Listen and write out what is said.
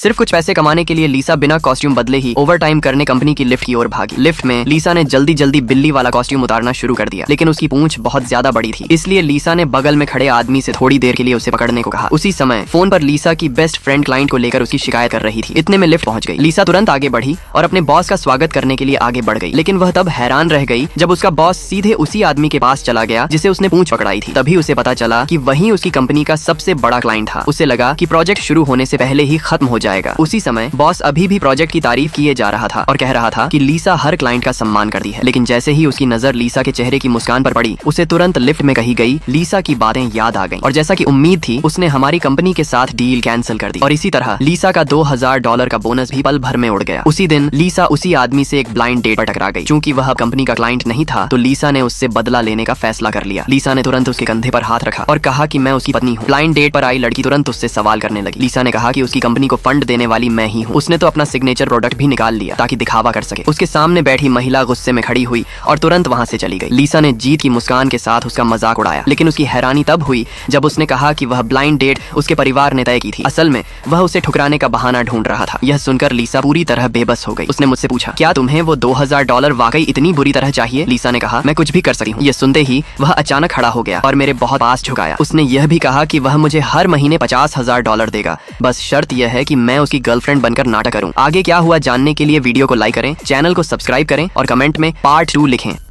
सिर्फ कुछ पैसे कमाने के लिए लीसा बिना कॉस्ट्यूम बदले ही ओवर टाइम करने कंपनी की लिफ्ट की ओर भागी। लिफ्ट में लीसा ने जल्दी जल्दी बिल्ली वाला कॉस्ट्यूम उतारना शुरू कर दिया, लेकिन उसकी पूंछ बहुत ज्यादा बड़ी थी, इसलिए लीसा ने बगल में खड़े आदमी से थोड़ी देर के लिए उसे पकड़ने को कहा। उसी समय फोन पर लीसा की बेस्ट फ्रेंड क्लाइंट को लेकर उसकी शिकायत कर रही थी। इतने में लिफ्ट पहुंच गई। लीसा तुरंत आगे बढ़ी और अपने बॉस का स्वागत करने के लिए आगे बढ़ गई, लेकिन वह तब हैरान रह गई जब उसका बॉस सीधे उसी आदमी के पास चला गया जिसे उसने पूंछ पकड़ाई थी। तभी उसे पता चला कि वही उसकी कंपनी का सबसे बड़ा क्लाइंट था। उसे लगा कि प्रोजेक्ट शुरू होने से पहले ही खत्म हो जाएगा। उसी समय बॉस अभी भी प्रोजेक्ट की तारीफ किए जा रहा था और कह रहा था कि लीसा हर क्लाइंट का सम्मान करती है, लेकिन जैसे ही उसकी नजर लीसा के चेहरे की मुस्कान पर पड़ी, उसे तुरंत लिफ्ट में कही गई लीसा की बातें याद आ गईं। और जैसा कि उम्मीद थी, उसने हमारी कंपनी के साथ डील कैंसिल कर दी और इसी तरह लीसा का $2000 का बोनस भी पल भर में उड़ गया। उसी दिन लीसा उसी आदमी से एक ब्लाइंड डेट पर टकरा गई। चूंकि वह कंपनी का क्लाइंट नहीं था, तो लीसा ने उससे बदला लेने का फैसला कर लिया। लीसा ने तुरंत उसके कंधे पर हाथ रखा और कहा कि मैं उसकी पत्नी हूँ। ब्लाइंड डेट पर आई लड़की तुरंत उससे सवाल करने लगी। लीसा ने कहा कि उसकी कंपनी को फंड देने वाली मैं ही हूँ। उसने तो अपना सिग्नेचर प्रोडक्ट भी निकाल लिया ताकि दिखावा कर सके। उसके सामने बैठी महिला गुस्से में खड़ी हुई और तुरंत वहां से चली गई। लीसा ने जीत की मुस्कान के साथ उसका मजाक उड़ाया, लेकिन उसकी हैरानी तब हुई जब उसने कहा कि वह ब्लाइंड डेट उसके परिवार ने तय की थी। असल में वह उसे ठुकराने का बहाना ढूंढ रहा था। यह सुनकर लीसा पूरी तरह बेबस हो गई। उसने मुझसे पूछा, क्या तुम्हें वो $2000 वाकई इतनी बुरी तरह चाहिए? लीसा ने कहा, मैं कुछ भी कर सकती हूँ। यह सुनते ही वह अचानक खड़ा हो गया और मेरे बहुत पास झुकाया। उसने यह भी कहा कि वह मुझे हर महीने $50,000 देगा, बस शर्त यह है कि मैं उसकी गर्लफ्रेंड बनकर नाटक करूँ। आगे क्या हुआ जानने के लिए वीडियो को लाइक करें, चैनल को सब्सक्राइब करें और कमेंट में पार्ट 2 लिखें।